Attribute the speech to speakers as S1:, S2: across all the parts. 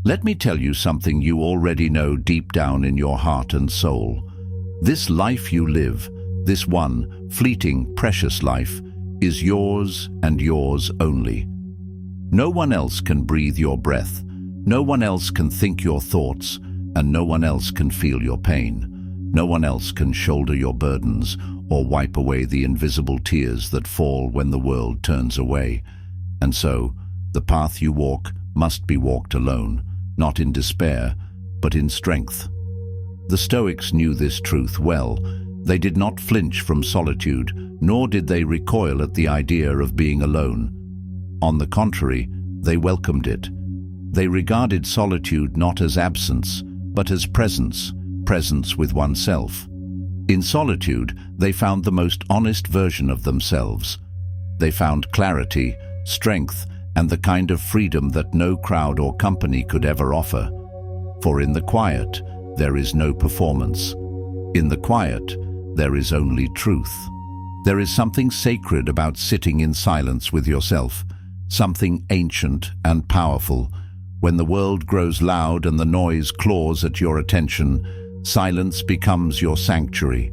S1: Let me tell you something you already know deep down in your heart and soul. This life you live, this one fleeting, precious life, is yours and yours only. No one else can breathe your breath, no one else can think your thoughts, and no one else can feel your pain. No one else can shoulder your burdens or wipe away the invisible tears that fall when the world turns away. And so, the path you walk must be walked alone, not in despair, but in strength. The Stoics knew this truth well. They did not flinch from solitude, nor did they recoil at the idea of being alone. On the contrary, they welcomed it. They regarded solitude not as absence, but as presence, presence with oneself. In solitude, they found the most honest version of themselves. They found clarity, strength, and the kind of freedom that no crowd or company could ever offer. For in the quiet, there is no performance. In the quiet, there is only truth. There is something sacred about sitting in silence with yourself, something ancient and powerful. When the world grows loud and the noise claws at your attention, silence becomes your sanctuary.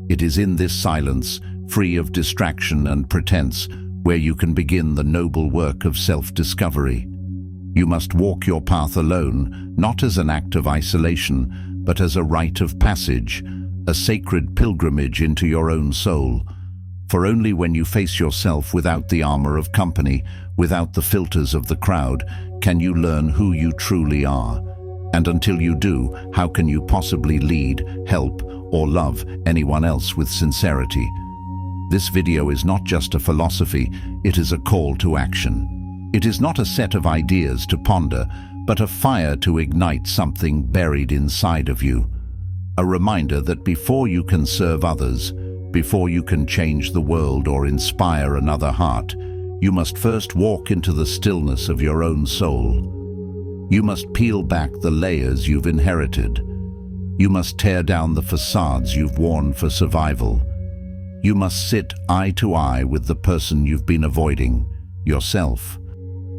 S1: It is in this silence, free of distraction and pretense, where you can begin the noble work of self-discovery. You must walk your path alone, not as an act of isolation, but as a rite of passage, a sacred pilgrimage into your own soul. For only when you face yourself without the armor of company, without the filters of the crowd, can you learn who you truly are. And until you do, how can you possibly lead, help, or love anyone else with sincerity? This video is not just a philosophy, it is a call to action. It is not a set of ideas to ponder, but a fire to ignite something buried inside of you. A reminder that before you can serve others, before you can change the world or inspire another heart, you must first walk into the stillness of your own soul. You must peel back the layers you've inherited. You must tear down the facades you've worn for survival. You must sit eye to eye with the person you've been avoiding, yourself.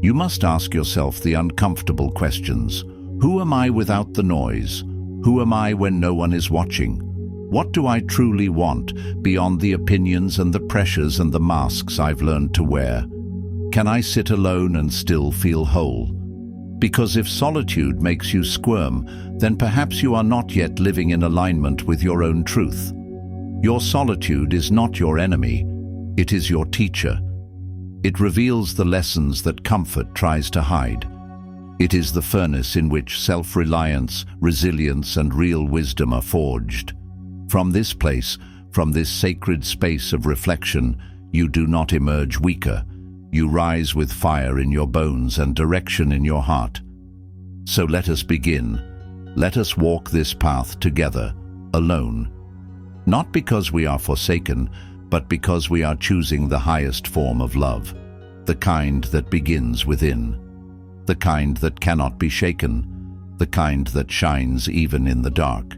S1: You must ask yourself the uncomfortable questions. Who am I without the noise? Who am I when no one is watching? What do I truly want beyond the opinions and the pressures and the masks I've learned to wear? Can I sit alone and still feel whole? Because if solitude makes you squirm, then perhaps you are not yet living in alignment with your own truth. Your solitude is not your enemy, it is your teacher. It reveals the lessons that comfort tries to hide. It is the furnace in which self-reliance, resilience, and real wisdom are forged. From this place, from this sacred space of reflection, you do not emerge weaker. You rise with fire in your bones and direction in your heart. So let us begin. Let us walk this path together, alone. Not because we are forsaken, but because we are choosing the highest form of love, the kind that begins within, the kind that cannot be shaken, the kind that shines even in the dark.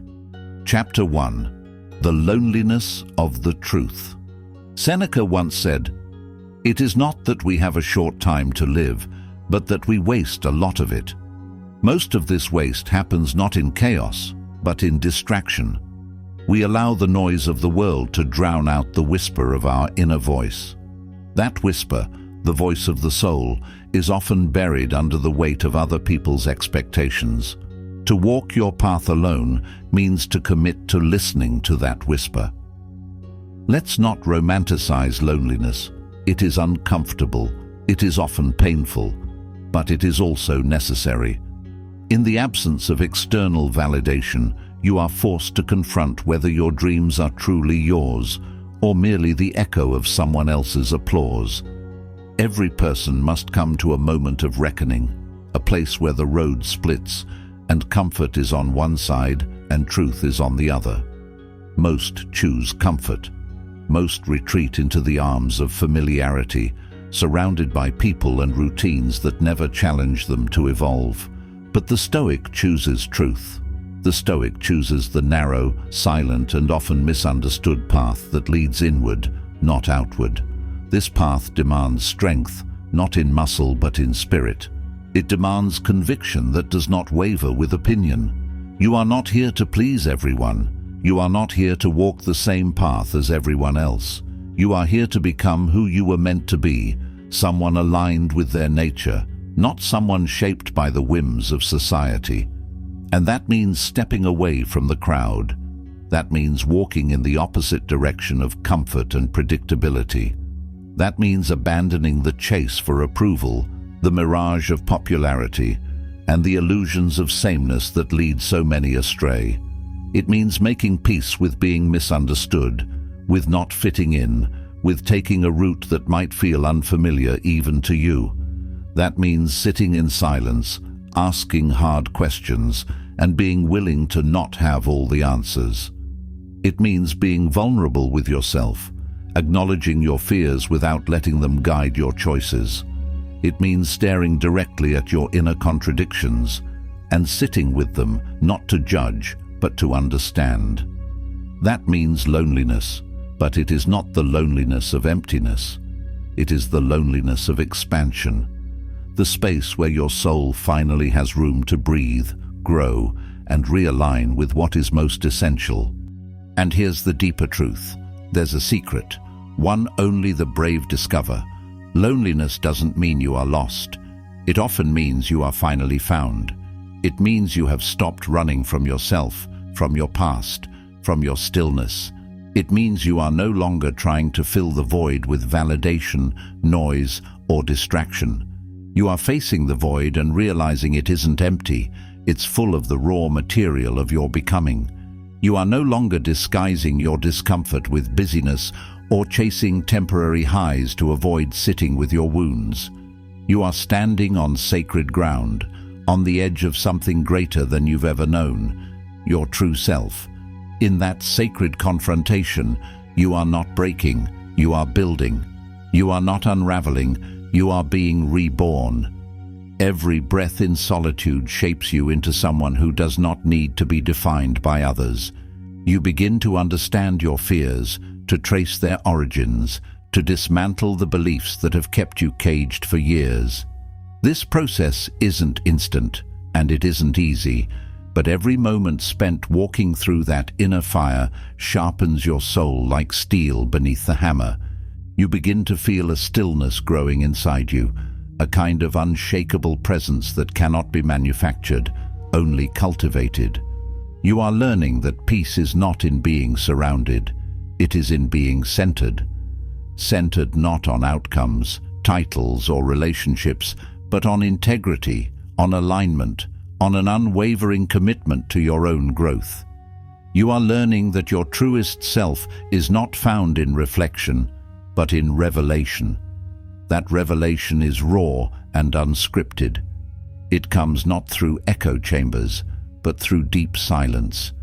S1: Chapter 1. The Loneliness of the Truth. Seneca once said, "It is not that we have a short time to live, but that we waste a lot of it." Most of this waste happens not in chaos, but in distraction. We allow the noise of the world to drown out the whisper of our inner voice. That whisper, the voice of the soul, is often buried under the weight of other people's expectations. To walk your path alone means to commit to listening to that whisper. Let's not romanticize loneliness. It is uncomfortable, it is often painful, but it is also necessary. In the absence of external validation, you are forced to confront whether your dreams are truly yours or merely the echo of someone else's applause. Every person must come to a moment of reckoning, a place where the road splits and comfort is on one side and truth is on the other. Most choose comfort. Most retreat into the arms of familiarity, surrounded by people and routines that never challenge them to evolve. But the Stoic chooses truth. The Stoic chooses the narrow, silent, and often misunderstood path that leads inward, not outward. This path demands strength, not in muscle but in spirit. It demands conviction that does not waver with opinion. You are not here to please everyone. You are not here to walk the same path as everyone else. You are here to become who you were meant to be, someone aligned with their nature, not someone shaped by the whims of society. And that means stepping away from the crowd. That means walking in the opposite direction of comfort and predictability. That means abandoning the chase for approval, the mirage of popularity, and the illusions of sameness that lead so many astray. It means making peace with being misunderstood, with not fitting in, with taking a route that might feel unfamiliar even to you. That means sitting in silence, asking hard questions, and being willing to not have all the answers. It means being vulnerable with yourself, acknowledging your fears without letting them guide your choices. It means staring directly at your inner contradictions and sitting with them, not to judge, but to understand. That means loneliness, but it is not the loneliness of emptiness. It is the loneliness of expansion, the space where your soul finally has room to breathe, grow, and realign with what is most essential. And here's the deeper truth. There's a secret, one only the brave discover. Loneliness doesn't mean you are lost. It often means you are finally found. It means you have stopped running from yourself, from your past, from your stillness. It means you are no longer trying to fill the void with validation, noise, or distraction. You are facing the void and realizing it isn't empty. It's full of the raw material of your becoming. You are no longer disguising your discomfort with busyness or chasing temporary highs to avoid sitting with your wounds. You are standing on sacred ground, on the edge of something greater than you've ever known, your true self. In that sacred confrontation, you are not breaking, you are building. You are not unraveling, you are being reborn. Every breath in solitude shapes you into someone who does not need to be defined by others. You begin to understand your fears, to trace their origins, to dismantle the beliefs that have kept you caged for years. This process isn't instant, and it isn't easy, but every moment spent walking through that inner fire sharpens your soul like steel beneath the hammer. You begin to feel a stillness growing inside you, a kind of unshakable presence that cannot be manufactured, only cultivated. You are learning that peace is not in being surrounded, it is in being centered. Centered not on outcomes, titles, or relationships, but on integrity, on alignment, on an unwavering commitment to your own growth. You are learning that your truest self is not found in reflection, but in revelation. That revelation is raw and unscripted. It comes not through echo chambers, but through deep silence,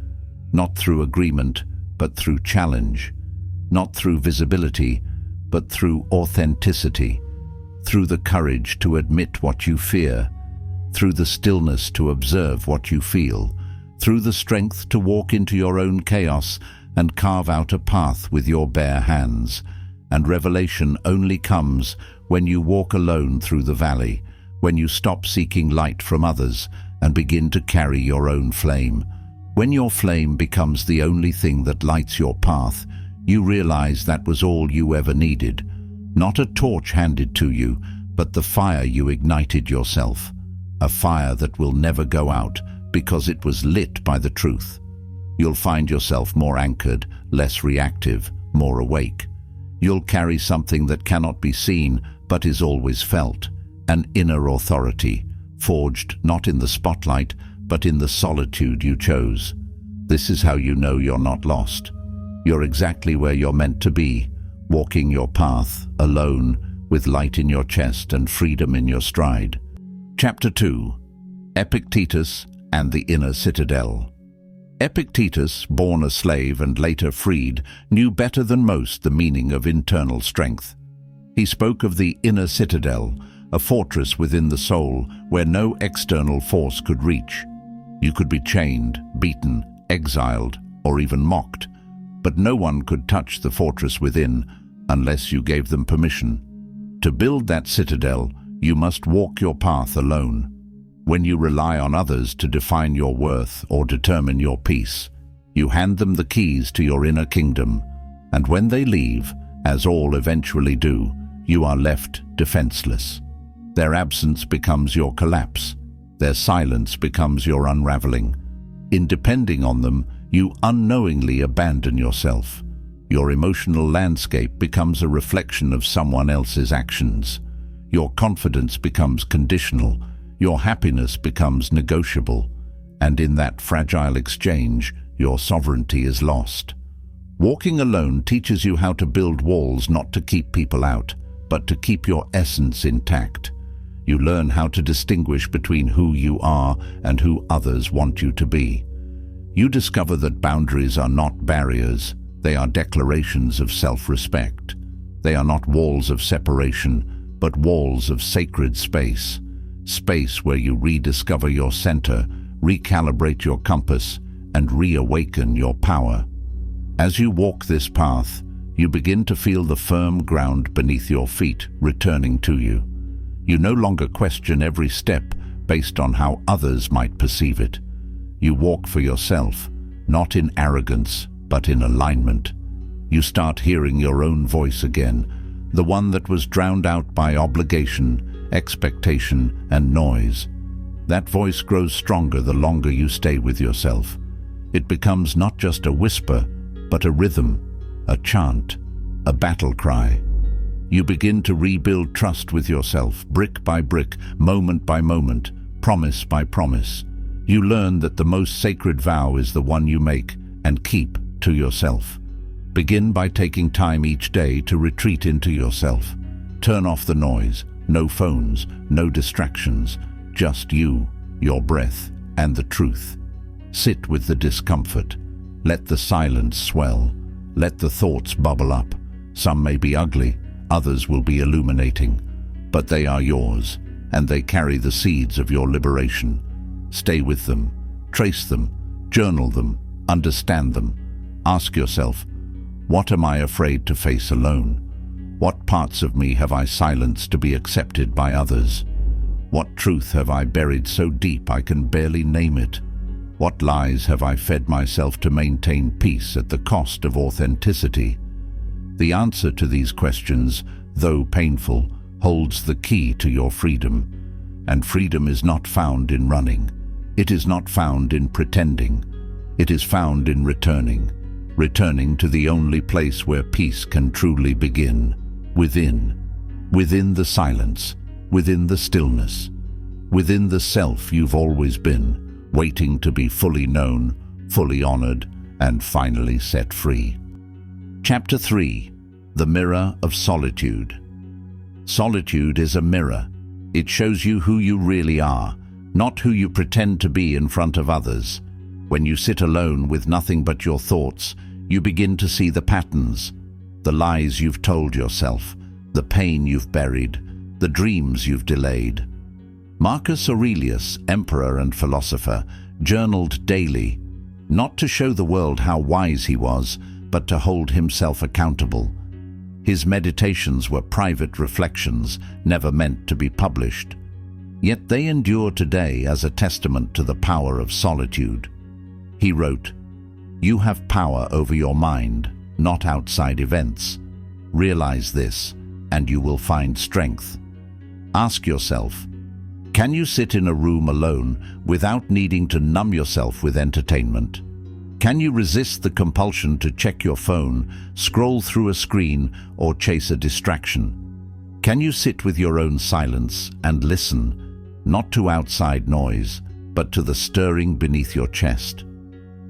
S1: not through agreement, but through challenge, not through visibility, but through authenticity, through the courage to admit what you fear, through the stillness to observe what you feel, through the strength to walk into your own chaos and carve out a path with your bare hands. And revelation only comes when you walk alone through the valley, when you stop seeking light from others and begin to carry your own flame. When your flame becomes the only thing that lights your path, you realize that was all you ever needed. Not a torch handed to you, but the fire you ignited yourself. A fire that will never go out because it was lit by the truth. You'll find yourself more anchored, less reactive, more awake. You'll carry something that cannot be seen, but is always felt. An inner authority, forged not in the spotlight, but in the solitude you chose. This is how you know you're not lost. You're exactly where you're meant to be, walking your path, alone, with light in your chest and freedom in your stride. Chapter 2. Epictetus and the Inner Citadel. Epictetus, born a slave and later freed, knew better than most the meaning of internal strength. He spoke of the inner citadel, a fortress within the soul where no external force could reach. You could be chained, beaten, exiled, or even mocked, but no one could touch the fortress within unless you gave them permission. To build that citadel, You must walk your path alone. When you rely on others to define your worth or determine your peace, you hand them the keys to your inner kingdom, and when they leave, as all eventually do, you are left defenseless. Their absence becomes your collapse. Their silence becomes your unraveling. In depending on them, you unknowingly abandon yourself. Your emotional landscape becomes a reflection of someone else's actions. Your confidence becomes conditional. Your happiness becomes negotiable. And in that fragile exchange, your sovereignty is lost. Walking alone teaches you how to build walls not to keep people out, but to keep your essence intact. You learn how to distinguish between who you are and who others want you to be. You discover that boundaries are not barriers, they are declarations of self-respect. They are not walls of separation, but walls of sacred space. Space where you rediscover your center, recalibrate your compass, and reawaken your power. As you walk this path, you begin to feel the firm ground beneath your feet returning to you. You no longer question every step based on how others might perceive it. You walk for yourself, not in arrogance, but in alignment. You start hearing your own voice again, the one that was drowned out by obligation, expectation, and noise. That voice grows stronger the longer you stay with yourself. It becomes not just a whisper, but a rhythm, a chant, a battle cry. You begin to rebuild trust with yourself, brick by brick, moment by moment, promise by promise. You learn that the most sacred vow is the one you make and keep to yourself. Begin by taking time each day to retreat into yourself. Turn off the noise, no phones, no distractions, just you, your breath, and the truth. Sit with the discomfort. Let the silence swell. Let the thoughts bubble up. Some may be ugly, others will be illuminating, but they are yours, and they carry the seeds of your liberation. Stay with them, trace them, journal them, understand them. Ask yourself, what am I afraid to face alone? What parts of me have I silenced to be accepted by others? What truth have I buried so deep I can barely name it? What lies have I fed myself to maintain peace at the cost of authenticity? The answer to these questions, though painful, holds the key to your freedom. And freedom is not found in running. It is not found in pretending. It is found in returning to the only place where peace can truly begin, within the silence, within the stillness, within the self you've always been, waiting to be fully known, fully honored, and finally set free. Chapter 3. The Mirror of Solitude. Solitude is a mirror. It shows you who you really are, not who you pretend to be in front of others. When you sit alone with nothing but your thoughts, you begin to see the patterns, the lies you've told yourself, the pain you've buried, the dreams you've delayed. Marcus Aurelius, emperor and philosopher, journaled daily, not to show the world how wise he was, but to hold himself accountable. His meditations were private reflections, never meant to be published. Yet they endure today as a testament to the power of solitude. He wrote, "You have power over your mind, not outside events. Realize this, and you will find strength." Ask yourself, can you sit in a room alone without needing to numb yourself with entertainment? Can you resist the compulsion to check your phone, scroll through a screen, or chase a distraction? Can you sit with your own silence and listen, not to outside noise, but to the stirring beneath your chest?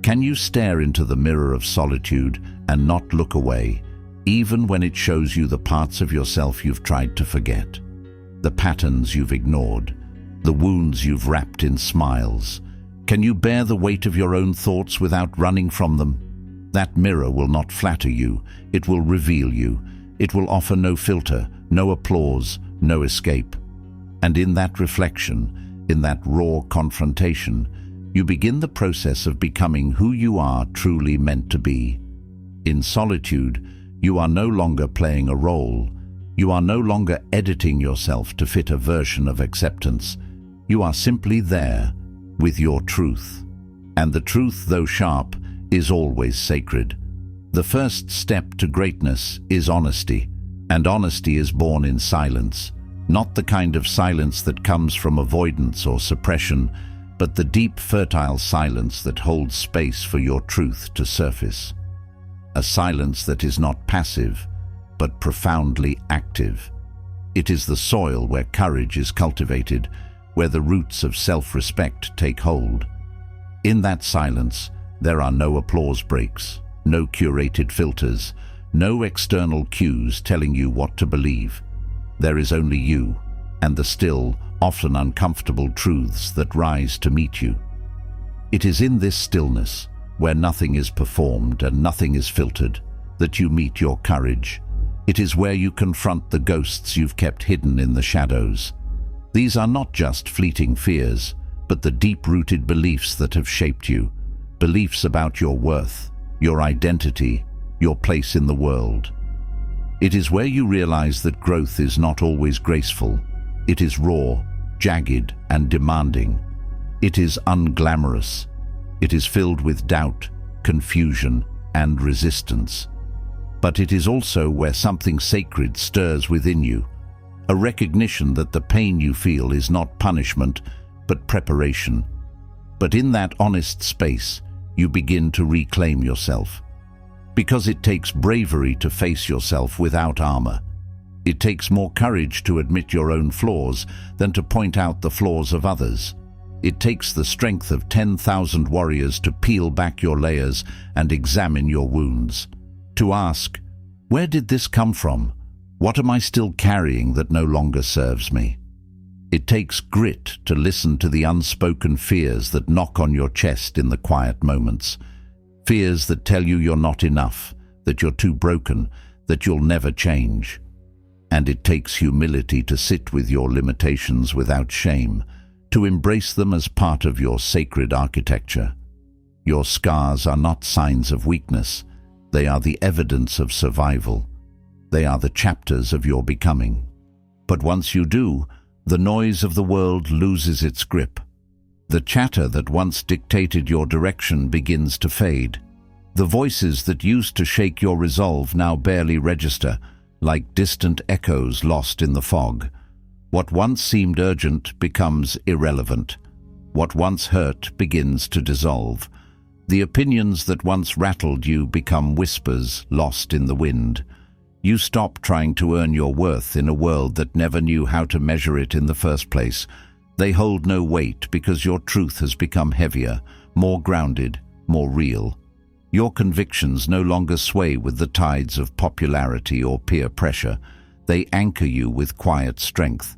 S1: Can you stare into the mirror of solitude and not look away, even when it shows you the parts of yourself you've tried to forget, the patterns you've ignored, the wounds you've wrapped in smiles? Can you bear the weight of your own thoughts without running from them? That mirror will not flatter you, it will reveal you. It will offer no filter, no applause, no escape. And in that reflection, in that raw confrontation, you begin the process of becoming who you are truly meant to be. In solitude, you are no longer playing a role. You are no longer editing yourself to fit a version of acceptance. You are simply there with your truth. And the truth, though sharp, is always sacred. The first step to greatness is honesty, and honesty is born in silence. Not the kind of silence that comes from avoidance or suppression, but the deep, fertile silence that holds space for your truth to surface. A silence that is not passive, but profoundly active. It is the soil where courage is cultivated, where the roots of self-respect take hold. In that silence, there are no applause breaks, no curated filters, no external cues telling you what to believe. There is only you, and the still, often uncomfortable truths that rise to meet you. It is in this stillness, where nothing is performed and nothing is filtered, that you meet your courage. It is where you confront the ghosts you've kept hidden in the shadows. These are not just fleeting fears, but the deep-rooted beliefs that have shaped you, beliefs about your worth, your identity, your place in the world. It is where you realize that growth is not always graceful. It is raw, jagged, and demanding. It is unglamorous. It is filled with doubt, confusion, and resistance. But it is also where something sacred stirs within you, a recognition that the pain you feel is not punishment, but preparation. But in that honest space, you begin to reclaim yourself. Because it takes bravery to face yourself without armor. It takes more courage to admit your own flaws than to point out the flaws of others. It takes the strength of 10,000 warriors to peel back your layers and examine your wounds. To ask, where did this come from? What am I still carrying that no longer serves me? It takes grit to listen to the unspoken fears that knock on your chest in the quiet moments. Fears that tell you you're not enough, that you're too broken, that you'll never change. And it takes humility to sit with your limitations without shame, to embrace them as part of your sacred architecture. Your scars are not signs of weakness. They are the evidence of survival. They are the chapters of your becoming. But once you do, the noise of the world loses its grip. The chatter that once dictated your direction begins to fade. The voices that used to shake your resolve now barely register, like distant echoes lost in the fog. What once seemed urgent becomes irrelevant. What once hurt begins to dissolve. The opinions that once rattled you become whispers lost in the wind. You stop trying to earn your worth in a world that never knew how to measure it in the first place. They hold no weight because your truth has become heavier, more grounded, more real. Your convictions no longer sway with the tides of popularity or peer pressure. They anchor you with quiet strength.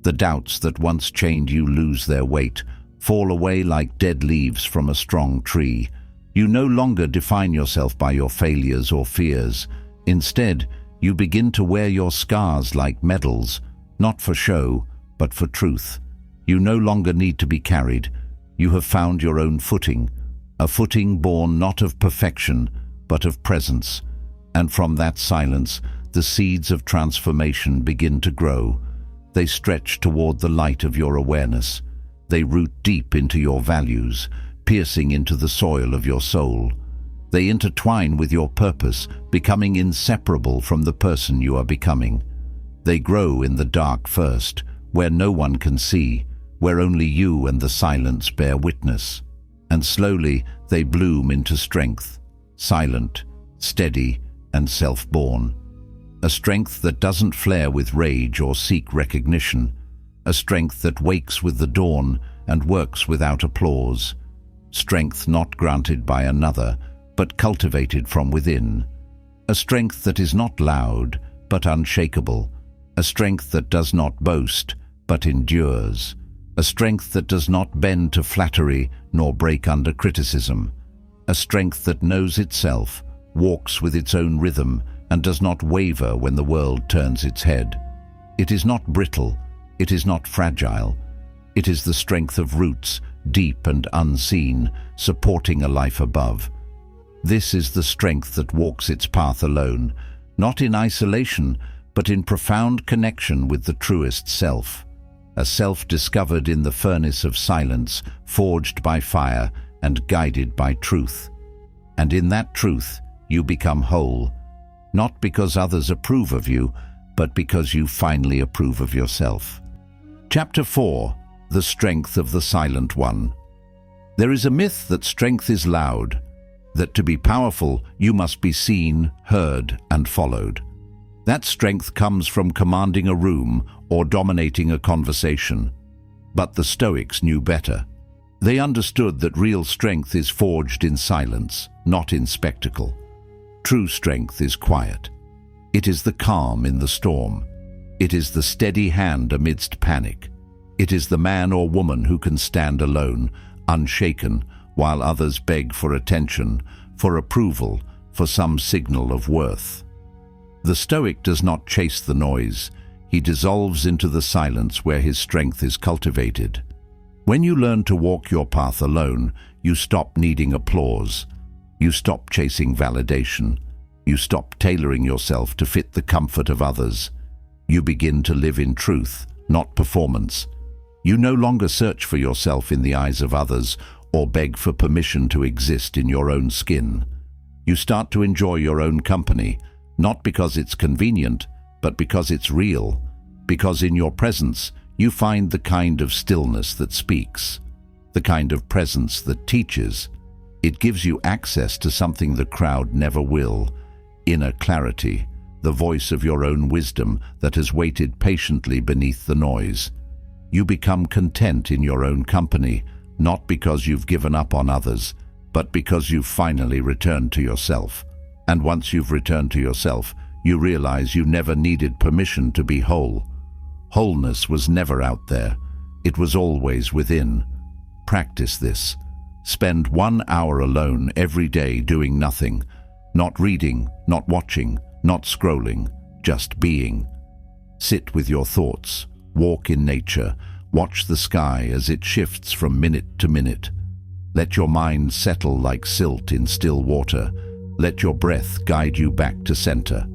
S1: The doubts that once chained you lose their weight, fall away like dead leaves from a strong tree. You no longer define yourself by your failures or fears. Instead, you begin to wear your scars like medals, not for show, but for truth. You no longer need to be carried. You have found your own footing, a footing born not of perfection, but of presence. And from that silence, the seeds of transformation begin to grow. They stretch toward the light of your awareness. They root deep into your values, piercing into the soil of your soul. They intertwine with your purpose, becoming inseparable from the person you are becoming. They grow in the dark first, where no one can see, where only you and the silence bear witness. And slowly they bloom into strength, silent, steady, and self-born. A strength that doesn't flare with rage or seek recognition. A strength that wakes with the dawn and works without applause. Strength not granted by another, but cultivated from within. A strength that is not loud, but unshakable. A strength that does not boast, but endures. A strength that does not bend to flattery nor break under criticism. A strength that knows itself, walks with its own rhythm, and does not waver when the world turns its head. It is not brittle, it is not fragile. It is the strength of roots, deep and unseen, supporting a life above. This is the strength that walks its path alone, not in isolation, but in profound connection with the truest self, a self discovered in the furnace of silence, forged by fire and guided by truth. And in that truth, you become whole, not because others approve of you, but because you finally approve of yourself. Chapter 4. The Strength of the Silent One. There is a myth that strength is loud, that to be powerful you must be seen, heard, and followed. That strength comes from commanding a room or dominating a conversation. But the Stoics knew better. They understood that real strength is forged in silence, not in spectacle. True strength is quiet. It is the calm in the storm. It is the steady hand amidst panic. It is the man or woman who can stand alone, unshaken, while others beg for attention, for approval, for some signal of worth. The Stoic does not chase the noise. He dissolves into the silence where his strength is cultivated. When you learn to walk your path alone, you stop needing applause. You stop chasing validation. You stop tailoring yourself to fit the comfort of others. You begin to live in truth, not performance. You no longer search for yourself in the eyes of others or beg for permission to exist in your own skin. You start to enjoy your own company, not because it's convenient, but because it's real. Because in your presence, you find the kind of stillness that speaks, the kind of presence that teaches. It gives you access to something the crowd never will, inner clarity, the voice of your own wisdom that has waited patiently beneath the noise. You become content in your own company, not because you've given up on others, but because you've finally returned to yourself. And once you've returned to yourself, you realize you never needed permission to be whole. Wholeness was never out there. It was always within. Practice this. Spend 1 hour alone every day doing nothing. Not reading, not watching, not scrolling, just being. Sit with your thoughts. Walk in nature. Watch the sky as it shifts from minute to minute. Let your mind settle like silt in still water. Let your breath guide you back to center.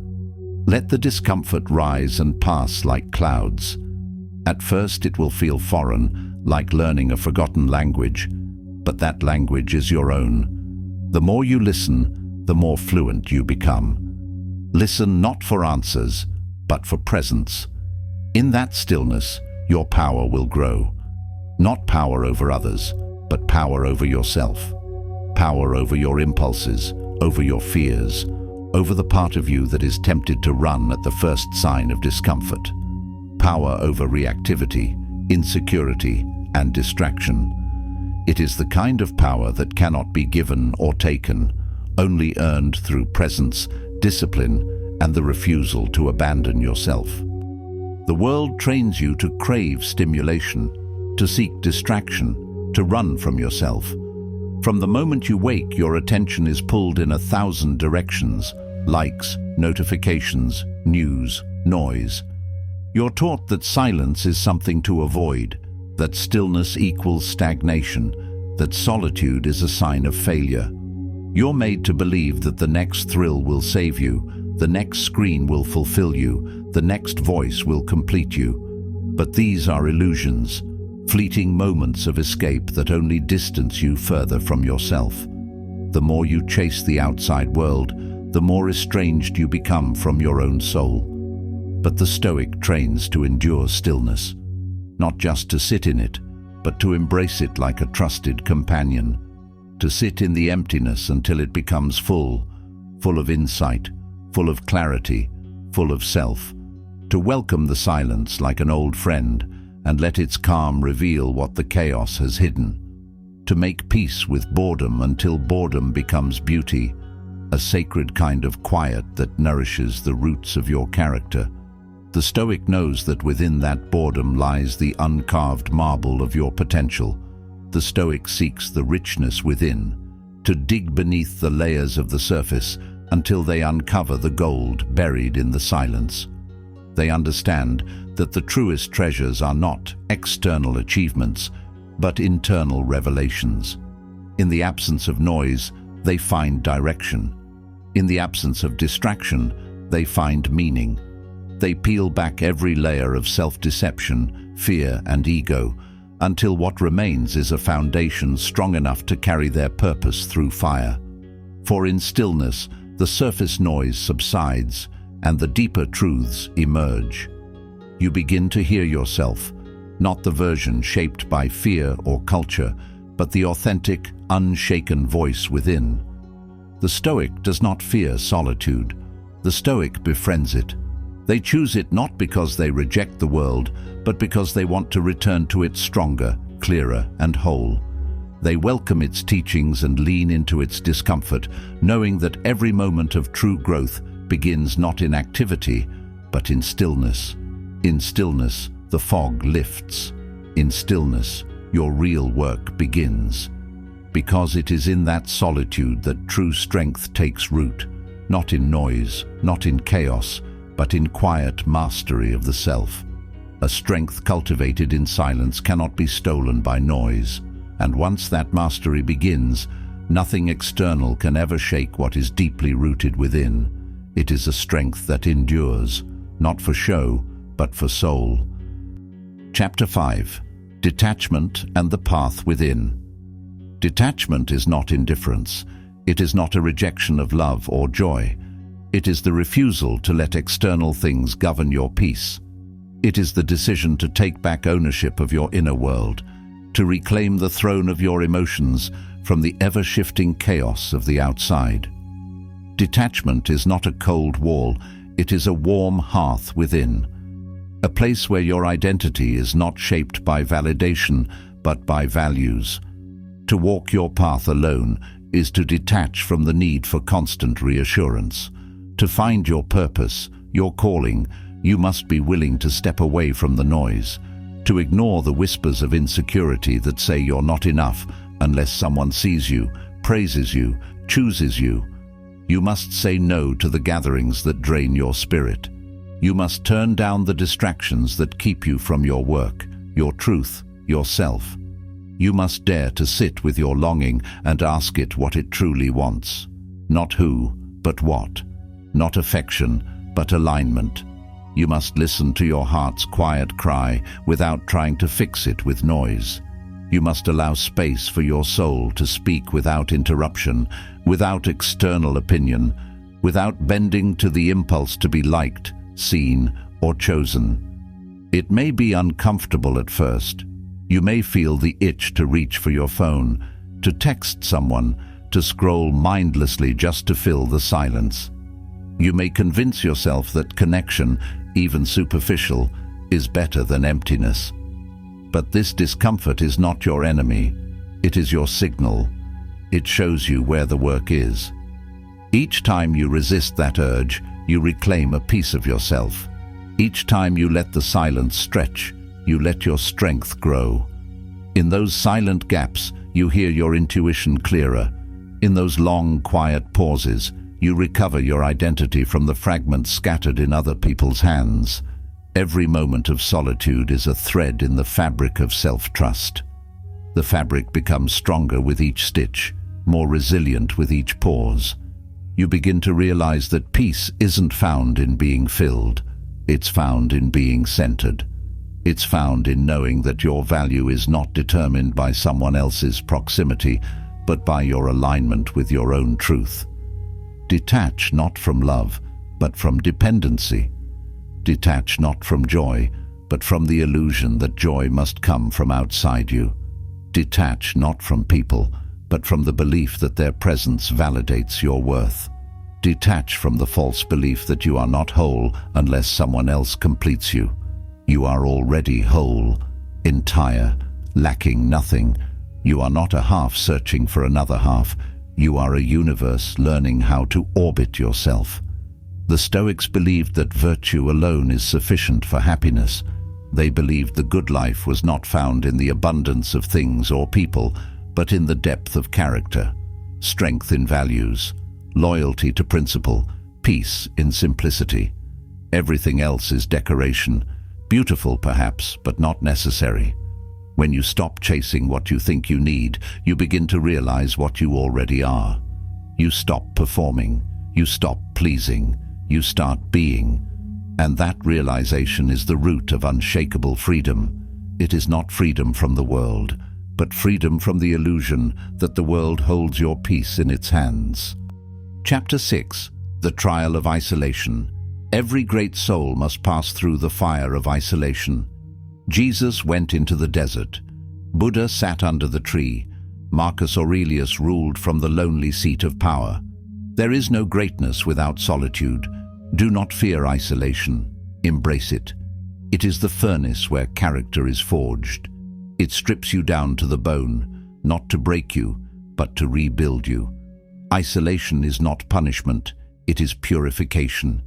S1: Let the discomfort rise and pass like clouds. At first it will feel foreign, like learning a forgotten language, but that language is your own. The more you listen, the more fluent you become. Listen not for answers, but for presence. In that stillness, your power will grow. Not power over others, but power over yourself. Power over your impulses, over your fears, over the part of you that is tempted to run at the first sign of discomfort. Power over reactivity, insecurity, and distraction. It is the kind of power that cannot be given or taken, only earned through presence, discipline, and the refusal to abandon yourself. The world trains you to crave stimulation, to seek distraction, to run from yourself. From the moment you wake, your attention is pulled in 1,000 directions: likes, notifications, news, noise. You're taught that silence is something to avoid, that stillness equals stagnation, that solitude is a sign of failure. You're made to believe that the next thrill will save you, the next screen will fulfill you, the next voice will complete you. But these are illusions, fleeting moments of escape that only distance you further from yourself. The more you chase the outside world, the more estranged you become from your own soul. But the Stoic trains to endure stillness, not just to sit in it, but to embrace it like a trusted companion, to sit in the emptiness until it becomes full of insight, full of clarity, full of self, to welcome the silence like an old friend and let its calm reveal what the chaos has hidden, to make peace with boredom until boredom becomes beauty, a sacred kind of quiet that nourishes the roots of your character. The Stoic knows that within that boredom lies the uncarved marble of your potential. The Stoic seeks the richness within, to dig beneath the layers of the surface until they uncover the gold buried in the silence. They understand that the truest treasures are not external achievements, but internal revelations. In the absence of noise, they find direction. In the absence of distraction, they find meaning. They peel back every layer of self-deception, fear, and ego, until what remains is a foundation strong enough to carry their purpose through fire. For in stillness, the surface noise subsides, and the deeper truths emerge. You begin to hear yourself, not the version shaped by fear or culture, but the authentic, unshaken voice within. The Stoic does not fear solitude. The Stoic befriends it. They choose it not because they reject the world, but because they want to return to it stronger, clearer, and whole. They welcome its teachings and lean into its discomfort, knowing that every moment of true growth begins not in activity, but in stillness. In stillness, the fog lifts. In stillness, your real work begins. Because it is in that solitude that true strength takes root, not in noise, not in chaos, but in quiet mastery of the self. A strength cultivated in silence cannot be stolen by noise, and once that mastery begins, nothing external can ever shake what is deeply rooted within. It is a strength that endures, not for show, but for soul. Chapter 5. Detachment and the Path Within. Detachment is not indifference. It is not a rejection of love or joy. It is the refusal to let external things govern your peace. It is the decision to take back ownership of your inner world, to reclaim the throne of your emotions from the ever-shifting chaos of the outside. Detachment is not a cold wall, it is a warm hearth within. A place where your identity is not shaped by validation, but by values. To walk your path alone is to detach from the need for constant reassurance. To find your purpose, your calling, you must be willing to step away from the noise, to ignore the whispers of insecurity that say you're not enough unless someone sees you, praises you, chooses you. You must say no to the gatherings that drain your spirit. You must turn down the distractions that keep you from your work, your truth, yourself. You must dare to sit with your longing and ask it what it truly wants. Not who, but what. Not affection, but alignment. You must listen to your heart's quiet cry without trying to fix it with noise. You must allow space for your soul to speak without interruption, without external opinion, without bending to the impulse to be liked, seen, or chosen. It may be uncomfortable at first. You may feel the itch to reach for your phone, to text someone, to scroll mindlessly just to fill the silence. You may convince yourself that connection, even superficial, is better than emptiness. But this discomfort is not your enemy. It is your signal. It shows you where the work is. Each time you resist that urge, you reclaim a piece of yourself. Each time you let the silence stretch, you let your strength grow. In those silent gaps, you hear your intuition clearer. In those long, quiet pauses, you recover your identity from the fragments scattered in other people's hands. Every moment of solitude is a thread in the fabric of self-trust. The fabric becomes stronger with each stitch, more resilient with each pause. You begin to realize that peace isn't found in being filled. It's found in being centered. It's found in knowing that your value is not determined by someone else's proximity, but by your alignment with your own truth. Detach not from love, but from dependency. Detach not from joy, but from the illusion that joy must come from outside you. Detach not from people, but from the belief that their presence validates your worth. Detach from the false belief that you are not whole unless someone else completes you. You are already whole, entire, lacking nothing. You are not a half searching for another half. You are a universe learning how to orbit yourself. The Stoics believed that virtue alone is sufficient for happiness. They believed the good life was not found in the abundance of things or people, but in the depth of character, strength in values, loyalty to principle, peace in simplicity. Everything else is decoration, beautiful perhaps, but not necessary. When you stop chasing what you think you need, you begin to realize what you already are. You stop performing, you stop pleasing, you start being. And that realization is the root of unshakable freedom. It is not freedom from the world, but freedom from the illusion that the world holds your peace in its hands. Chapter 6. The Trial of Isolation. Every great soul must pass through the fire of isolation. Jesus went into the desert. Buddha sat under the tree. Marcus Aurelius ruled from the lonely seat of power. There is no greatness without solitude. Do not fear isolation. Embrace it. It is the furnace where character is forged. It strips you down to the bone, not to break you, but to rebuild you. Isolation is not punishment, it is purification.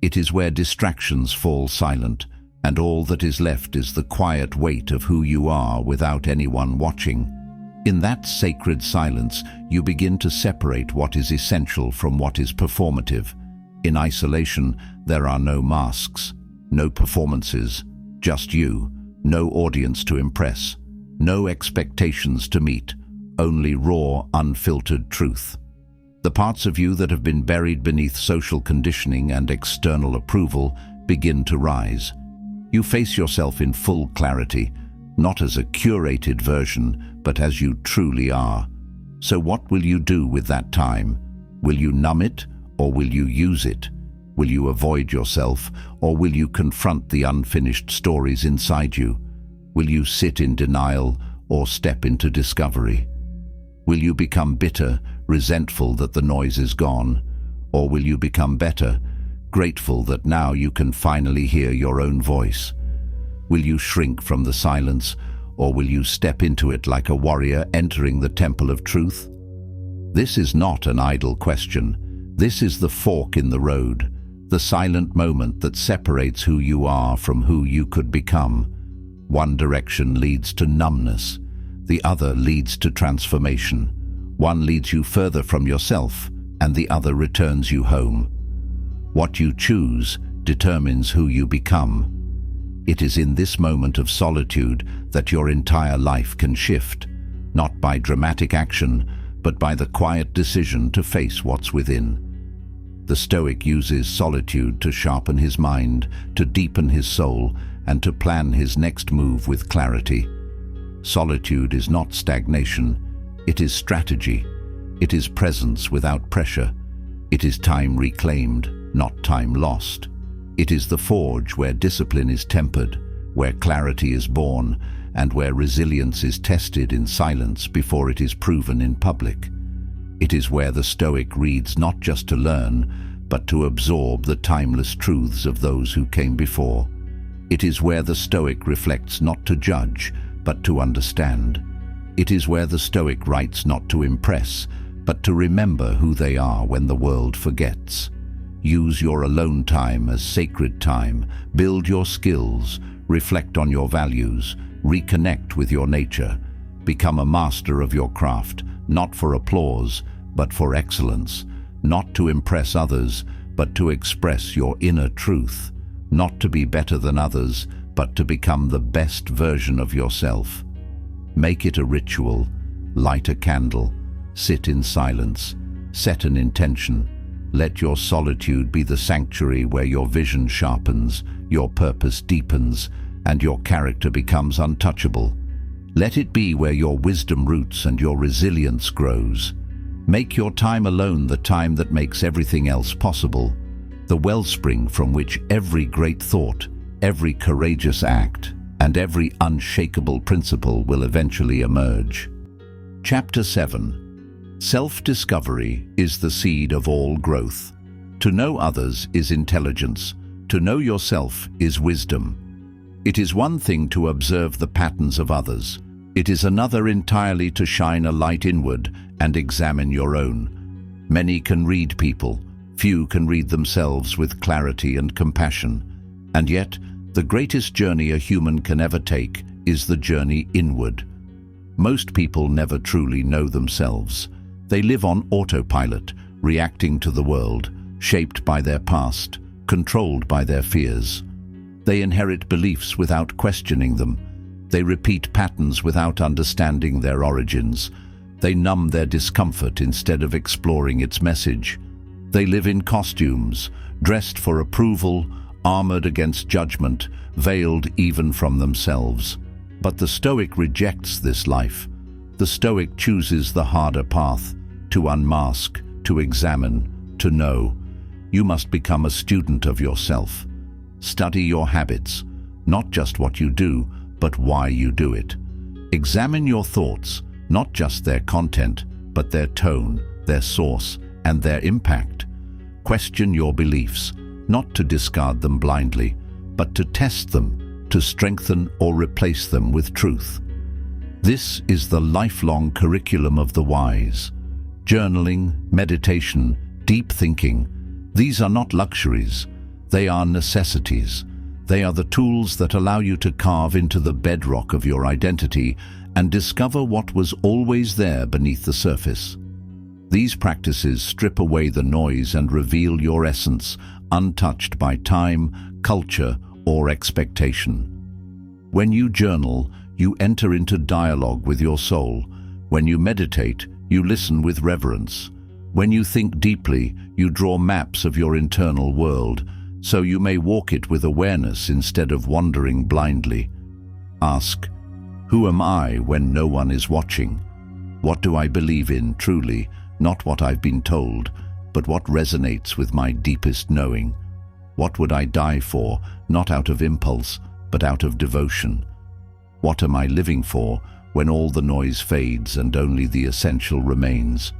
S1: It is where distractions fall silent, and all that is left is the quiet weight of who you are without anyone watching. In that sacred silence, you begin to separate what is essential from what is performative. In isolation, there are no masks, no performances, just you, no audience to impress, no expectations to meet, only raw, unfiltered truth. The parts of you that have been buried beneath social conditioning and external approval begin to rise. You face yourself in full clarity, not as a curated version, but as you truly are. So what will you do with that time? Will you numb it, or will you use it? Will you avoid yourself, or will you confront the unfinished stories inside you? Will you sit in denial, or step into discovery? Will you become bitter, resentful that the noise is gone? Or will you become better, grateful that now you can finally hear your own voice? Will you shrink from the silence, or will you step into it like a warrior entering the temple of truth? This is not an idle question. This is the fork in the road, the silent moment that separates who you are from who you could become. One direction leads to numbness, the other leads to transformation. One leads you further from yourself, and the other returns you home. What you choose determines who you become. It is in this moment of solitude that your entire life can shift, not by dramatic action, but by the quiet decision to face what's within. The Stoic uses solitude to sharpen his mind, to deepen his soul, and to plan his next move with clarity. Solitude is not stagnation, it is strategy. It is presence without pressure. It is time reclaimed, not time lost. It is the forge where discipline is tempered, where clarity is born, and where resilience is tested in silence before it is proven in public. It is where the Stoic reads not just to learn, but to absorb the timeless truths of those who came before. It is where the Stoic reflects not to judge, but to understand. It is where the Stoic writes not to impress, but to remember who they are when the world forgets. Use your alone time as sacred time, build your skills, reflect on your values, reconnect with your nature. Become a master of your craft, not for applause, but for excellence. Not to impress others, but to express your inner truth. Not to be better than others, but to become the best version of yourself. Make it a ritual, light a candle, sit in silence, set an intention. Let your solitude be the sanctuary where your vision sharpens, your purpose deepens, and your character becomes untouchable. Let it be where your wisdom roots and your resilience grows. Make your time alone the time that makes everything else possible, the wellspring from which every great thought, every courageous act, and every unshakable principle will eventually emerge. Chapter 7. Self-discovery is the seed of all growth. To know others is intelligence. To know yourself is wisdom. It is one thing to observe the patterns of others. It is another entirely to shine a light inward and examine your own. Many can read people, few can read themselves with clarity and compassion. And yet, the greatest journey a human can ever take is the journey inward. Most people never truly know themselves. They live on autopilot, reacting to the world, shaped by their past, controlled by their fears. They inherit beliefs without questioning them. They repeat patterns without understanding their origins. They numb their discomfort instead of exploring its message. They live in costumes, dressed for approval, armored against judgment, veiled even from themselves. But the Stoic rejects this life. The Stoic chooses the harder path, to unmask, to examine, to know. You must become a student of yourself. Study your habits, not just what you do, but why you do it. Examine your thoughts, not just their content, but their tone, their source, and their impact. Question your beliefs, not to discard them blindly, but to test them, to strengthen or replace them with truth. This is the lifelong curriculum of the wise. Journaling, meditation, deep thinking, these are not luxuries, they are necessities. They are the tools that allow you to carve into the bedrock of your identity and discover what was always there beneath the surface. These practices strip away the noise and reveal your essence, untouched by time, culture, or expectation. When you journal, you enter into dialogue with your soul. When you meditate, you listen with reverence. When you think deeply, you draw maps of your internal world, so you may walk it with awareness instead of wandering blindly. Ask, who am I when no one is watching? What do I believe in truly, not what I've been told, but what resonates with my deepest knowing? What would I die for, not out of impulse, but out of devotion? What am I living for when all the noise fades and only the essential remains?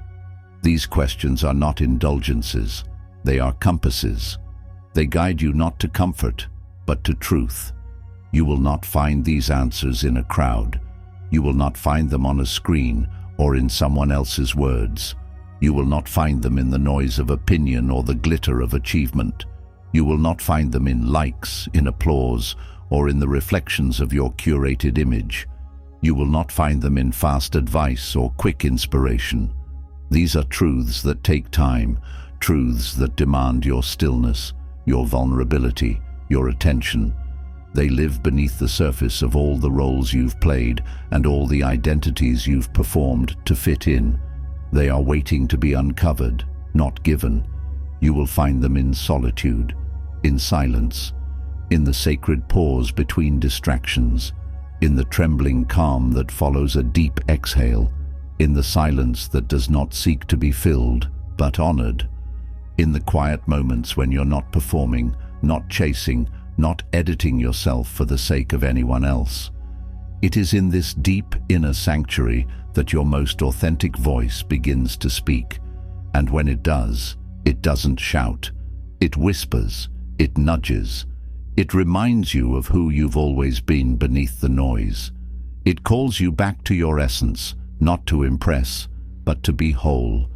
S1: These questions are not indulgences, they are compasses. They guide you not to comfort, but to truth. You will not find these answers in a crowd. You will not find them on a screen or in someone else's words. You will not find them in the noise of opinion or the glitter of achievement. You will not find them in likes, in applause, or in the reflections of your curated image. You will not find them in fast advice or quick inspiration. These are truths that take time, truths that demand your stillness, your vulnerability, your attention. They live beneath the surface of all the roles you've played and all the identities you've performed to fit in. They are waiting to be uncovered, not given. You will find them in solitude, in silence, in the sacred pause between distractions, in the trembling calm that follows a deep exhale, in the silence that does not seek to be filled, but honored, in the quiet moments when you're not performing, not chasing, not editing yourself for the sake of anyone else. It is in this deep inner sanctuary that your most authentic voice begins to speak. And when it does, it doesn't shout. It whispers, it nudges. It reminds you of who you've always been beneath the noise. It calls you back to your essence, not to impress, but to be whole.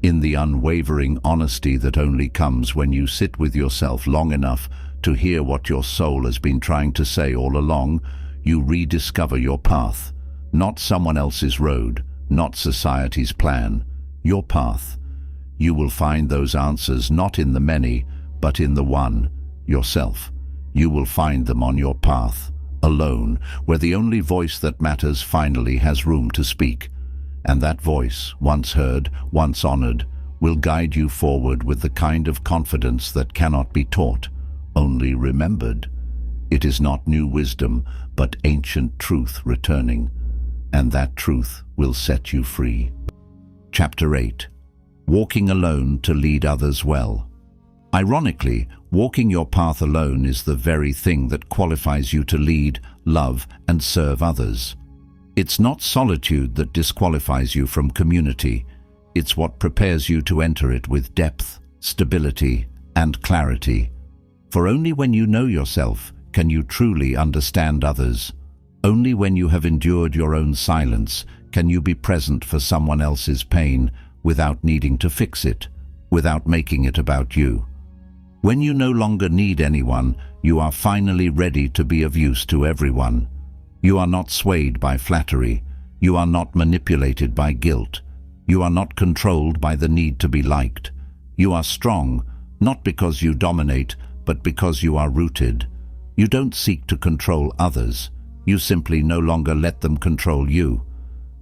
S1: In the unwavering honesty that only comes when you sit with yourself long enough to hear what your soul has been trying to say all along, you rediscover your path. Not someone else's road, not society's plan, your path. You will find those answers not in the many, but in the one, yourself. You will find them on your path, alone, where the only voice that matters finally has room to speak. And that voice, once heard, once honored, will guide you forward with the kind of confidence that cannot be taught, only remembered. It is not new wisdom, but ancient truth returning, and that truth will set you free. Chapter 8. Walking alone to lead others well. Ironically, walking your path alone is the very thing that qualifies you to lead, love, and serve others. It's not solitude that disqualifies you from community. It's what prepares you to enter it with depth, stability, and clarity. For only when you know yourself can you truly understand others. Only when you have endured your own silence can you be present for someone else's pain without needing to fix it, without making it about you. When you no longer need anyone, you are finally ready to be of use to everyone. You are not swayed by flattery. You are not manipulated by guilt. You are not controlled by the need to be liked. You are strong, not because you dominate, but because you are rooted. You don't seek to control others. You simply no longer let them control you.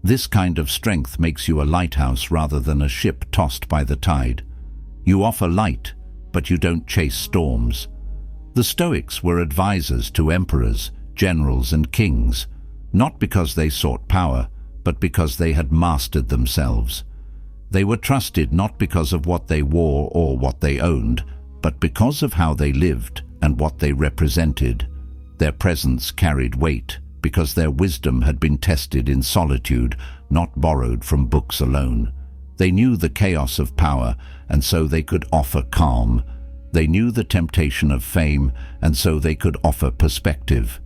S1: This kind of strength makes you a lighthouse rather than a ship tossed by the tide. You offer light, but you don't chase storms. The Stoics were advisors to emperors, generals, and kings, not because they sought power, but because they had mastered themselves. They were trusted not because of what they wore or what they owned, but because of how they lived and what they represented. Their presence carried weight because their wisdom had been tested in solitude, not borrowed from books alone. They knew the chaos of power, and so they could offer calm. They knew the temptation of fame, and so they could offer perspective.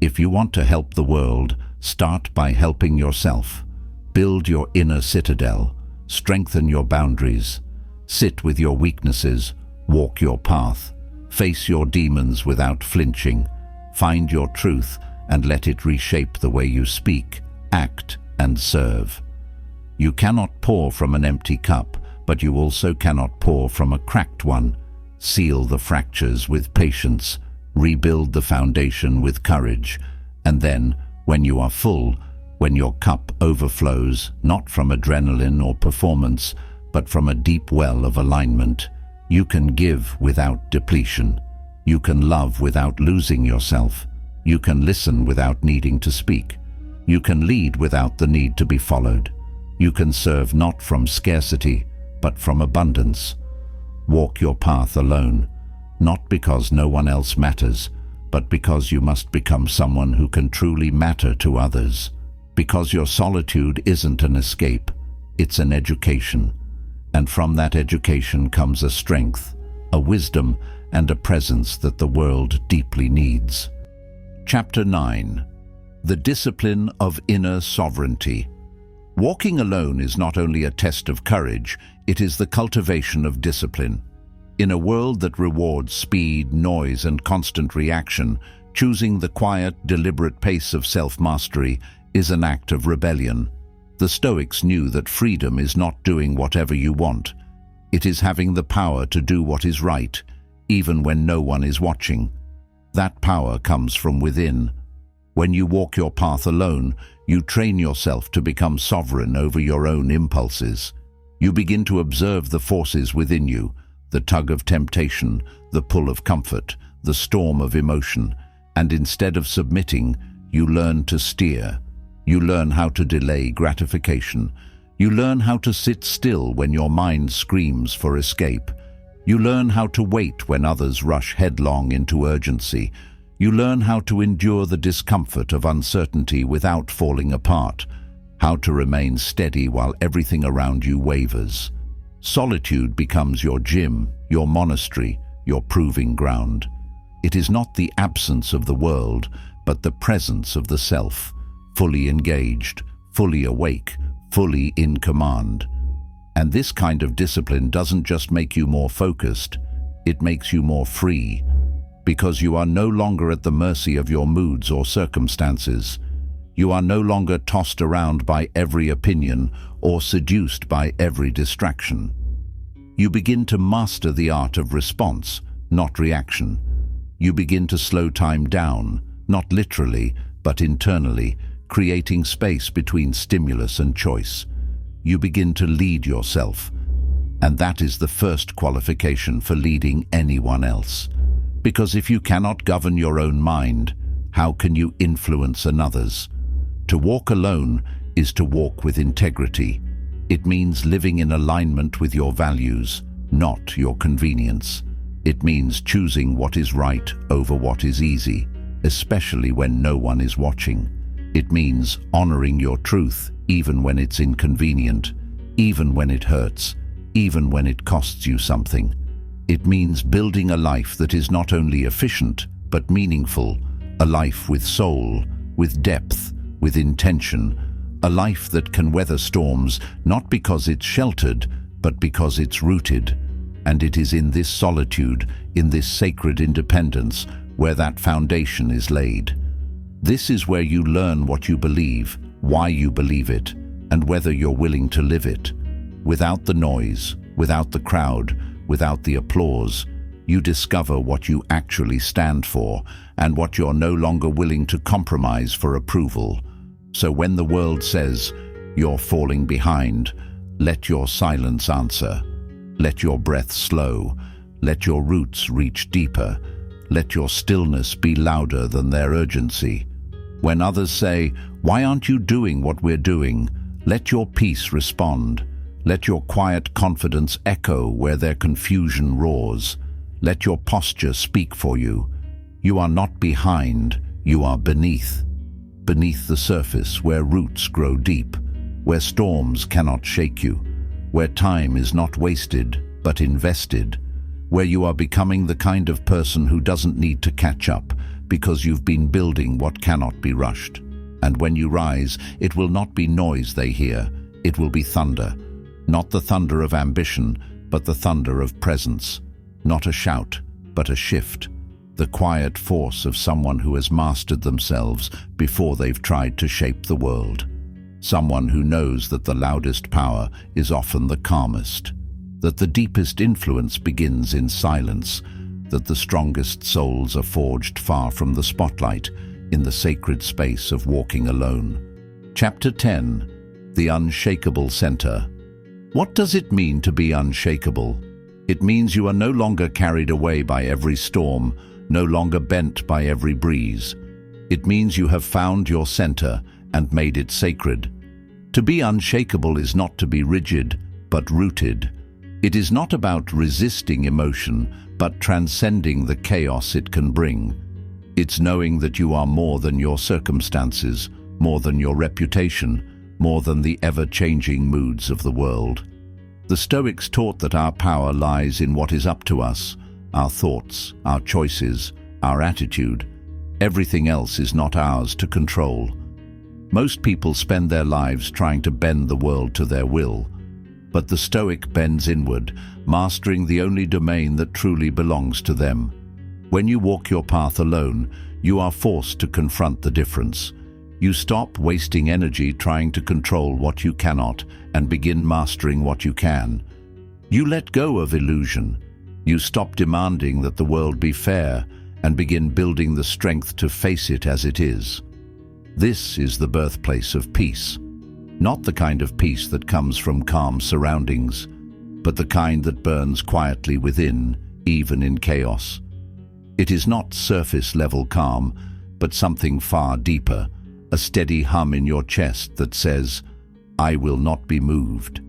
S1: If you want to help the world, start by helping yourself. Build your inner citadel. Strengthen your boundaries. Sit with your weaknesses. Walk your path. Face your demons without flinching. Find your truth and let it reshape the way you speak, act, and serve. You cannot pour from an empty cup, but you also cannot pour from a cracked one. Seal the fractures with patience. Rebuild the foundation with courage. And then, when you are full, when your cup overflows, not from adrenaline or performance, but from a deep well of alignment, you can give without depletion. You can love without losing yourself. You can listen without needing to speak. You can lead without the need to be followed. You can serve not from scarcity, but from abundance. Walk your path alone, not because no one else matters, but because you must become someone who can truly matter to others. Because your solitude isn't an escape, it's an education. And from that education comes a strength, a wisdom, and a presence that the world deeply needs. Chapter 9. The Discipline of Inner Sovereignty. Walking alone is not only a test of courage, it is the cultivation of discipline. In a world that rewards speed, noise, and constant reaction, choosing the quiet, deliberate pace of self-mastery is an act of rebellion. The Stoics knew that freedom is not doing whatever you want. It is having the power to do what is right, even when no one is watching. That power comes from within. When you walk your path alone, you train yourself to become sovereign over your own impulses. You begin to observe the forces within you, the tug of temptation, the pull of comfort, the storm of emotion, and instead of submitting, you learn to steer. You learn how to delay gratification. You learn how to sit still when your mind screams for escape. You learn how to wait when others rush headlong into urgency. You learn how to endure the discomfort of uncertainty without falling apart, how to remain steady while everything around you wavers. Solitude becomes your gym, your monastery, your proving ground. It is not the absence of the world, but the presence of the self, fully engaged, fully awake, fully in command. And this kind of discipline doesn't just make you more focused, it makes you more free, because you are no longer at the mercy of your moods or circumstances. You are no longer tossed around by every opinion or seduced by every distraction. You begin to master the art of response, not reaction. You begin to slow time down, not literally, but internally, creating space between stimulus and choice. You begin to lead yourself, and that is the first qualification for leading anyone else. Because if you cannot govern your own mind, how can you influence another's? To walk alone is to walk with integrity. It means living in alignment with your values, not your convenience. It means choosing what is right over what is easy, especially when no one is watching. It means honoring your truth even when it's inconvenient, even when it hurts, even when it costs you something. It means building a life that is not only efficient, but meaningful, a life with soul, with depth, with intention, a life that can weather storms not because it's sheltered, but because it's rooted. And it is in this solitude, in this sacred independence, where that foundation is laid. This is where you learn what you believe, why you believe it, and whether you're willing to live it. Without the noise, without the crowd, without the applause, you discover what you actually stand for and what you're no longer willing to compromise for approval. So when the world says, "You're falling behind," let your silence answer. Let your breath slow. Let your roots reach deeper. let your stillness be louder than their urgency. When others say, "Why aren't you doing what we're doing?" let your peace respond. Let your quiet confidence echo where their confusion roars. Let your posture speak for you. You are not behind, you are beneath. Beneath the surface, where roots grow deep, where storms cannot shake you, where time is not wasted, but invested, where you are becoming the kind of person who doesn't need to catch up because you've been building what cannot be rushed. And when you rise, it will not be noise they hear, it will be thunder. Not the thunder of ambition, but the thunder of presence. Not a shout, but a shift. The quiet force of someone who has mastered themselves before they've tried to shape the world. Someone who knows that the loudest power is often the calmest, that the deepest influence begins in silence, that the strongest souls are forged far from the spotlight, in the sacred space of walking alone. Chapter 10. The Unshakable Center. What does it mean to be unshakable? It means you are no longer carried away by every storm, no longer bent by every breeze. It means you have found your center and made it sacred. To be unshakable is not to be rigid, but rooted. It is not about resisting emotion, but transcending the chaos it can bring. It's knowing that you are more than your circumstances, more than your reputation, more than the ever-changing moods of the world. The Stoics taught that our power lies in what is up to us, our thoughts, our choices, our attitude. Everything else is not ours to control. Most people spend their lives trying to bend the world to their will, but the Stoic bends inward, mastering the only domain that truly belongs to them. When you walk your path alone, you are forced to confront the difference. You stop wasting energy trying to control what you cannot and begin mastering what you can. You let go of illusion. You stop demanding that the world be fair and begin building the strength to face it as it is. This is the birthplace of peace. Not the kind of peace that comes from calm surroundings, but the kind that burns quietly within, even in chaos. It is not surface-level calm, but something far deeper, a steady hum in your chest that says, "I will not be moved."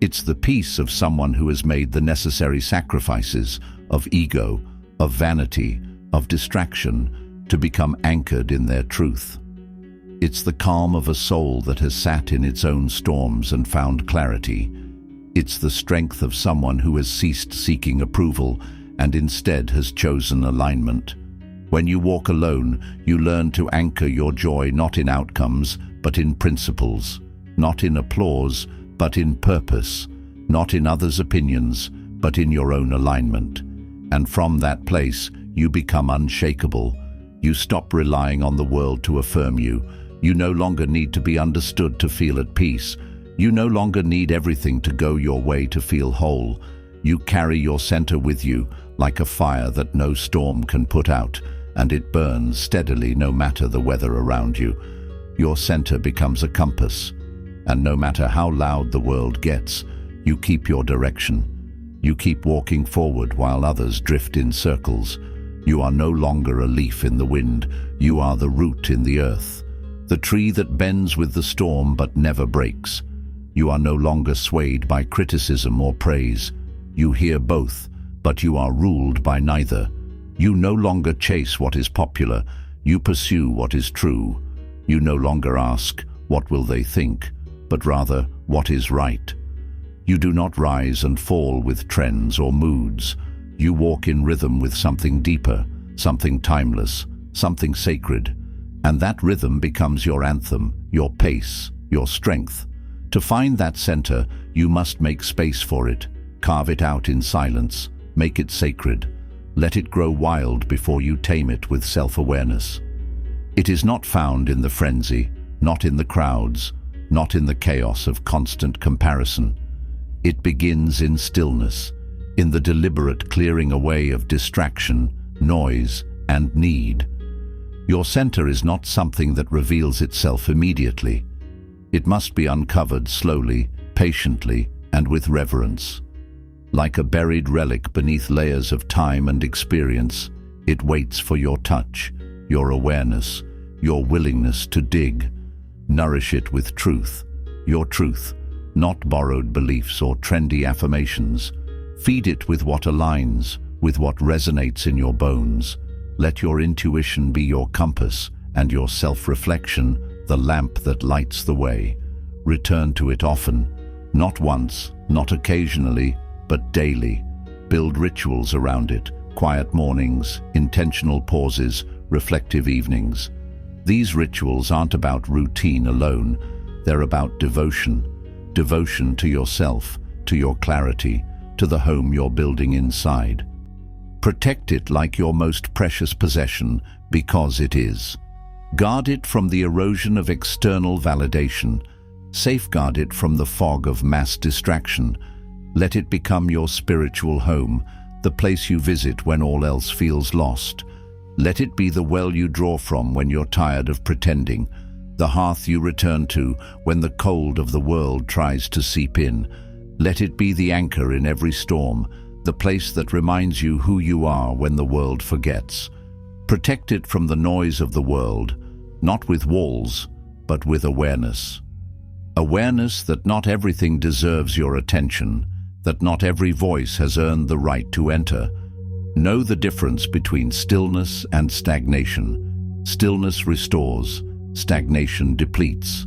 S1: It's the peace of someone who has made the necessary sacrifices of ego, of vanity, of distraction, to become anchored in their truth. It's the calm of a soul that has sat in its own storms and found clarity. It's the strength of someone who has ceased seeking approval and instead has chosen alignment. When you walk alone, you learn to anchor your joy not in outcomes, but in principles, not in applause, but in purpose, not in others' opinions, but in your own alignment. And from that place, you become unshakable. You stop relying on the world to affirm you. You no longer need to be understood to feel at peace. You no longer need everything to go your way to feel whole. You carry your center with you, like a fire that no storm can put out, and it burns steadily no matter the weather around you. Your center becomes a compass, and no matter how loud the world gets, you keep your direction. You keep walking forward while others drift in circles. You are no longer a leaf in the wind, you are the root in the earth, the tree that bends with the storm but never breaks. You are no longer swayed by criticism or praise. You hear both, but you are ruled by neither. You no longer chase what is popular, you pursue what is true. You no longer ask, "What will they think?" but rather, "What is right?" You do not rise and fall with trends or moods. You walk in rhythm with something deeper, something timeless, something sacred. And that rhythm becomes your anthem, your pace, your strength. To find that center, you must make space for it. Carve it out in silence. Make it sacred. Let it grow wild before you tame it with self-awareness. It is not found in the frenzy, not in the crowds, not in the chaos of constant comparison. It begins in stillness, in the deliberate clearing away of distraction, noise, and need. Your center is not something that reveals itself immediately. It must be uncovered slowly, patiently, and with reverence. Like a buried relic beneath layers of time and experience, It waits for your touch, your awareness, your willingness to dig. Nourish it with truth, your truth, not borrowed beliefs or trendy affirmations. Feed it with what aligns, with what resonates in your bones. Let your intuition be your compass, and your self-reflection the lamp that lights the way. Return to it often, not once, not occasionally, but daily. Build rituals around it, quiet mornings, intentional pauses, reflective evenings. These rituals aren't about routine alone, they're about devotion. Devotion to yourself, to your clarity, to the home you're building inside. Protect it like your most precious possession, because it is. Guard it from the erosion of external validation. Safeguard it from the fog of mass distraction. Let it become your spiritual home, the place you visit when all else feels lost. Let it be the well you draw from when you're tired of pretending, the hearth you return to when the cold of the world tries to seep in. Let it be the anchor in every storm, the place that reminds you who you are when the world forgets. Protect it from the noise of the world, not with walls, but with awareness. Awareness that not everything deserves your attention, that not every voice has earned the right to enter. Know the difference between stillness and stagnation. Stillness restores, stagnation depletes.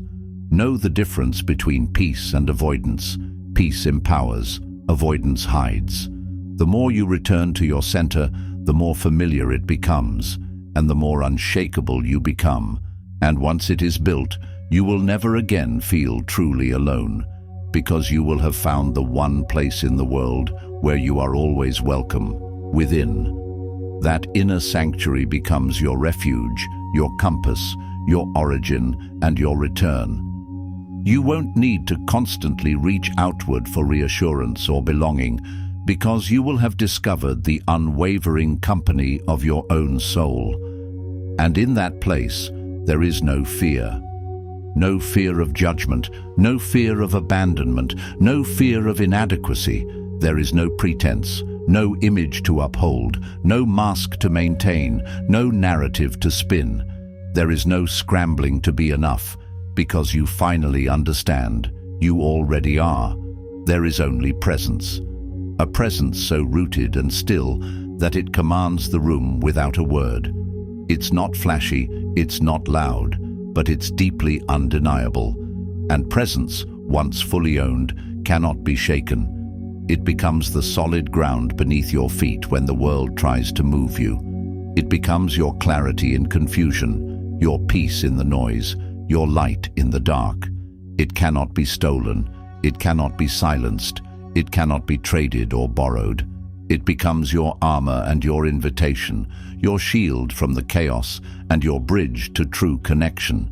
S1: Know the difference between peace and avoidance. Peace empowers, avoidance hides. The more you return to your center, the more familiar it becomes, and the more unshakable you become. And once it is built, you will never again feel truly alone, because you will have found the one place in the world where you are always welcome, within. That inner sanctuary becomes your refuge, your compass, your origin, and your return. You won't need to constantly reach outward for reassurance or belonging, because you will have discovered the unwavering company of your own soul. And in that place, there is no fear. No fear of judgment, no fear of abandonment, no fear of inadequacy. There is no pretense, no image to uphold, no mask to maintain, no narrative to spin. There is no scrambling to be enough, because you finally understand you already are. There is only presence. A presence so rooted and still that it commands the room without a word. It's not flashy, it's not loud, but it's deeply undeniable. And presence, once fully owned, cannot be shaken. It becomes the solid ground beneath your feet when the world tries to move you. It becomes your clarity in confusion, your peace in the noise, your light in the dark. It cannot be stolen, it cannot be silenced, it cannot be traded or borrowed. It becomes your armor and your invitation, your shield from the chaos and your bridge to true connection.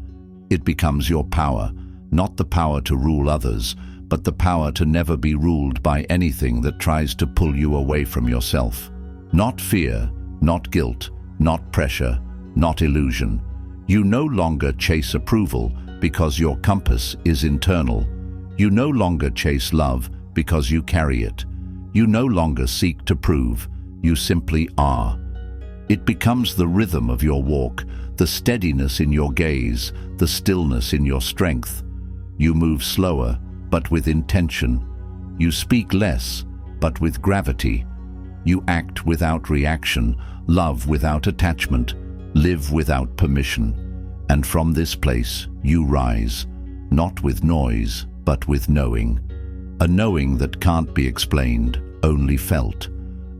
S1: It becomes your power, not the power to rule others, but the power to never be ruled by anything that tries to pull you away from yourself. Not fear, not guilt, not pressure, not illusion. You no longer chase approval because your compass is internal. You no longer chase love because you carry it. You no longer seek to prove, you simply are. It becomes the rhythm of your walk, the steadiness in your gaze, the stillness in your strength. You move slower, but with intention. You speak less, but with gravity. You act without reaction, love without attachment, live without permission. And from this place, you rise, not with noise, but with knowing. A knowing that can't be explained, only felt.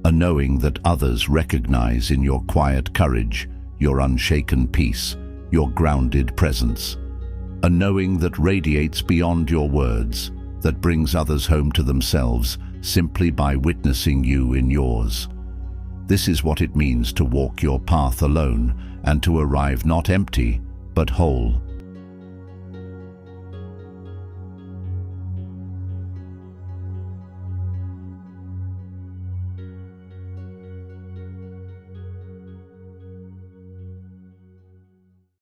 S1: A knowing that others recognize in your quiet courage, your unshaken peace, your grounded presence. A knowing that radiates beyond your words, that brings others home to themselves simply by witnessing you in yours. This is what it means to walk your path alone and to arrive not empty, but whole.